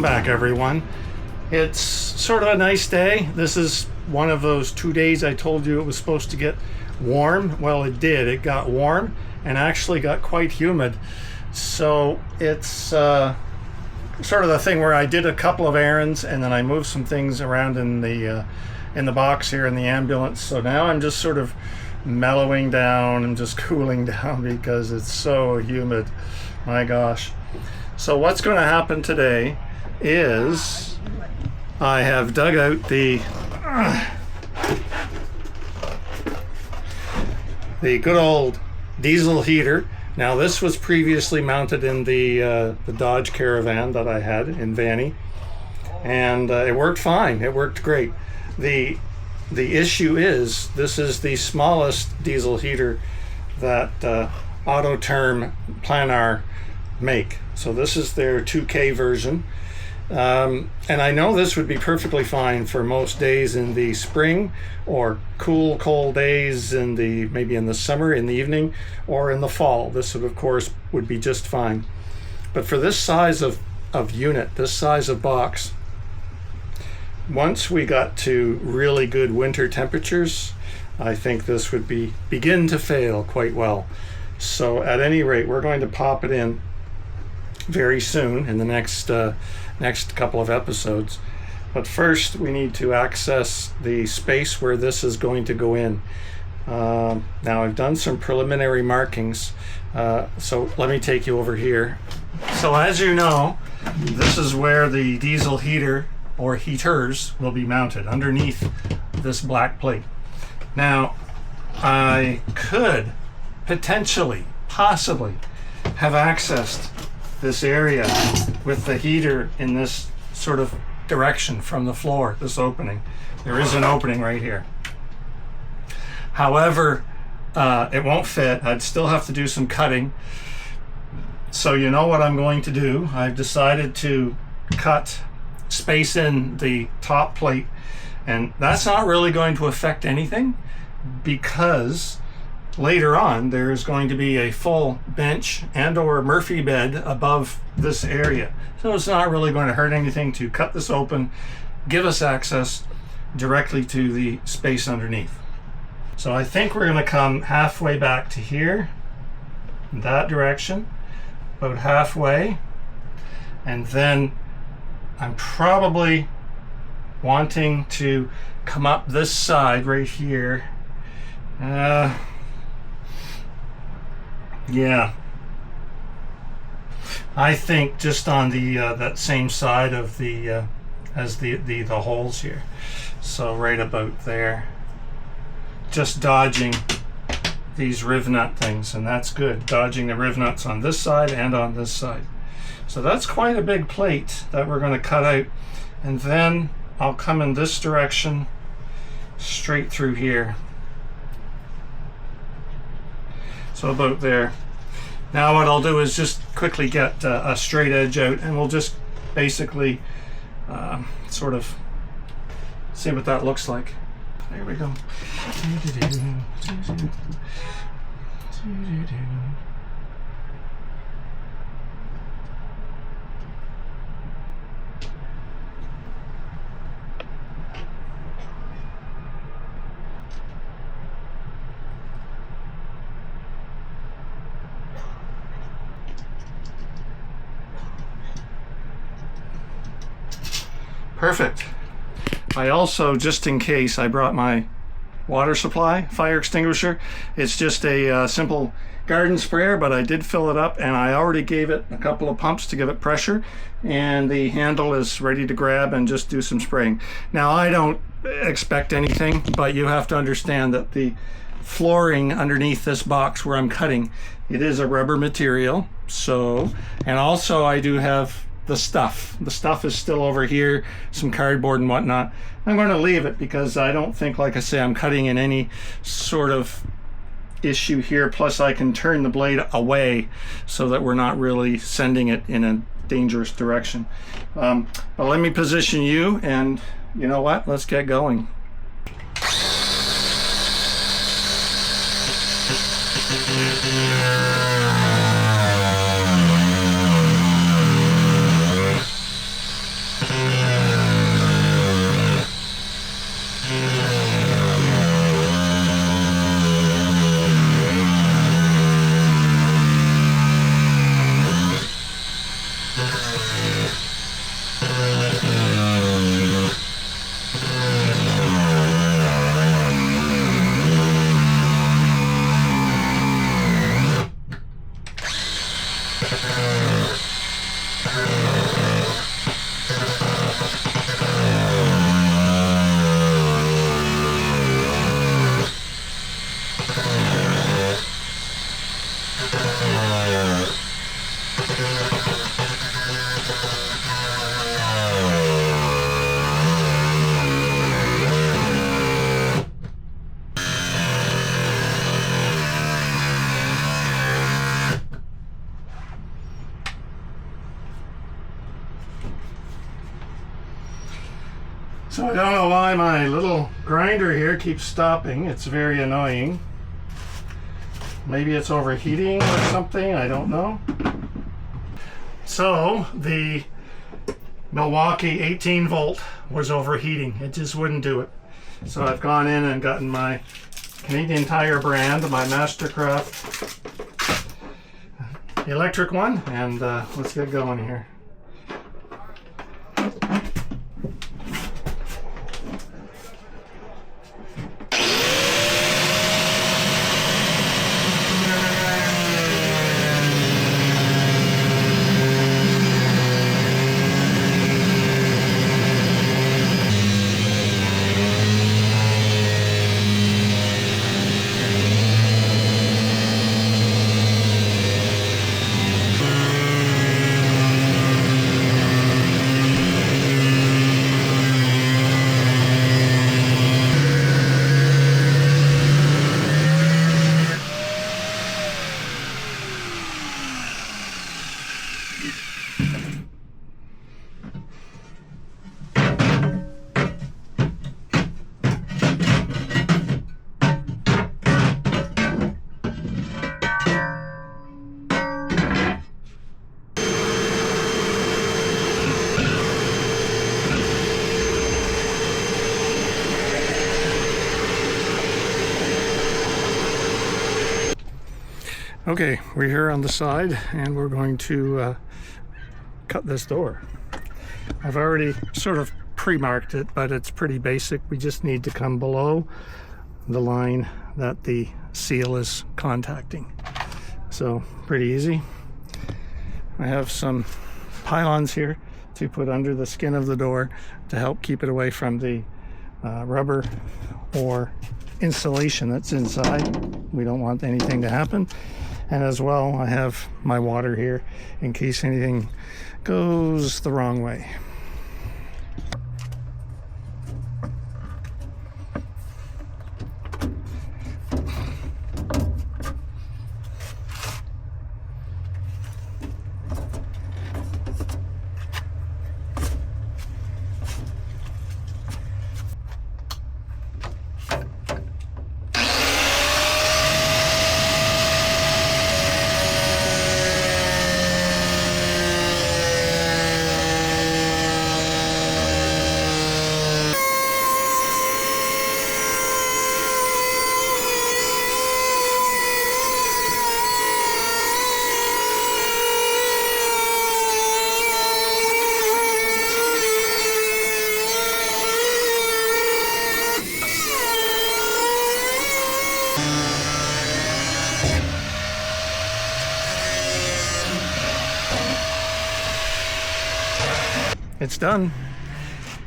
Welcome back, everyone. It's sort of a nice day. This is one of those 2 days I told you it was supposed to get warm. Well, it did. It got warm and actually got quite humid. So it's sort of the thing where I did a couple of errands and then I moved some things around in the box here in the ambulance. So now I'm just sort of mellowing down and just cooling down because it's so humid. My gosh. So what's going to happen today is I have dug out the good old diesel heater. Now this was previously mounted in the Dodge Caravan that I had in Vanny, and it worked fine. It worked great. The issue is this is the smallest diesel heater that Autoterm Planar make. So this is their 2K version. And I know this would be perfectly fine for most days in the spring or cool, cold days in maybe in the summer, in the evening, or in the fall. This would, of course, would be just fine. But for this size of unit, this size of box, once we got to really good winter temperatures, I think this would begin to fail quite well. So at any rate, we're going to pop it in very soon in the next couple of episodes. But first we need to access the space where this is going to go in. Now I've done some preliminary markings, so let me take you over here. So as you know, this is where the diesel heater or heaters will be mounted, underneath this black plate. Now I could possibly have accessed this area with the heater in this sort of direction from the floor, this opening. There is an opening right here. However, it won't fit. I'd still have to do some cutting. So you know what I'm going to do? I've decided to space in the top plate, and that's not really going to affect anything because later on there's going to be a full bench and or Murphy bed above this area. So it's not really going to hurt anything to cut this open, give us access directly to the space underneath. So I think we're going to come halfway back to here, in that direction, about halfway, and then I'm probably wanting to come up this side right here. Yeah, I think just on the that same side of the as the holes here. So right about there, just dodging these riv nut things, and that's good. Dodging the riv nuts on this side and on this side. So that's quite a big plate that we're going to cut out, and then I'll come in this direction straight through here. So about there. Now what I'll do is just quickly get a straight edge out, and we'll just basically sort of see what that looks like. There we go. Perfect. I also, just in case, I brought my water supply, fire extinguisher. It's just a simple garden sprayer, but I did fill it up, and I already gave it a couple of pumps to give it pressure, and the handle is ready to grab and just do some spraying. Now I don't expect anything, but you have to understand that the flooring underneath this box where I'm cutting, it is a rubber material. So, and also I do have the stuff. The stuff is still over here, some cardboard and whatnot. I'm going to leave it because I don't think, like I say, I'm cutting in any sort of issue here. Plus I can turn the blade away so that we're not really sending it in a dangerous direction. But let me position you, and you know what? Let's get going. I don't know why my little grinder here keeps stopping. It's very annoying. Maybe it's overheating or something, I don't know. So the Milwaukee 18 volt was overheating. It just wouldn't do it. So I've gone in and gotten my Canadian Tire brand, my Mastercraft electric one, and let's get going here. Okay, we're here on the side and we're going to cut this door. I've already sort of pre-marked it, but it's pretty basic. We just need to come below the line that the seal is contacting. So pretty easy. I have some pylons here to put under the skin of the door to help keep it away from the rubber or insulation that's inside. We don't want anything to happen. And as well, I have my water here in case anything goes the wrong way. It's done.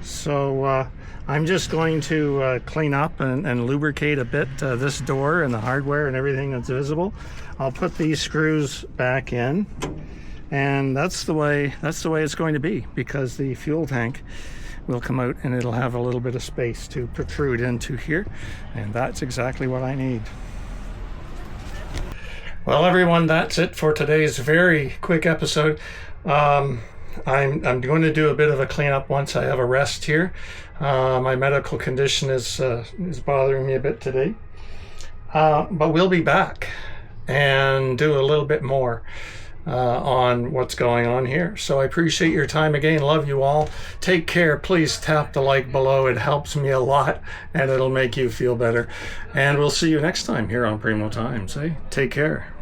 So I'm just going to clean up and lubricate a bit this door and the hardware and everything that's visible. I'll put these screws back in, and that's the way it's going to be, because the fuel tank will come out and it'll have a little bit of space to protrude into here, and that's exactly what I need. Well, everyone, that's it for today's very quick episode. I'm going to do a bit of a cleanup once I have a rest here. My medical condition is bothering me a bit today, but we'll be back and do a little bit more on what's going on here. So I appreciate your time again. Love you all. Take care. Please tap the like below. It helps me a lot and it'll make you feel better. And we'll see you next time here on Primo Times. Take care.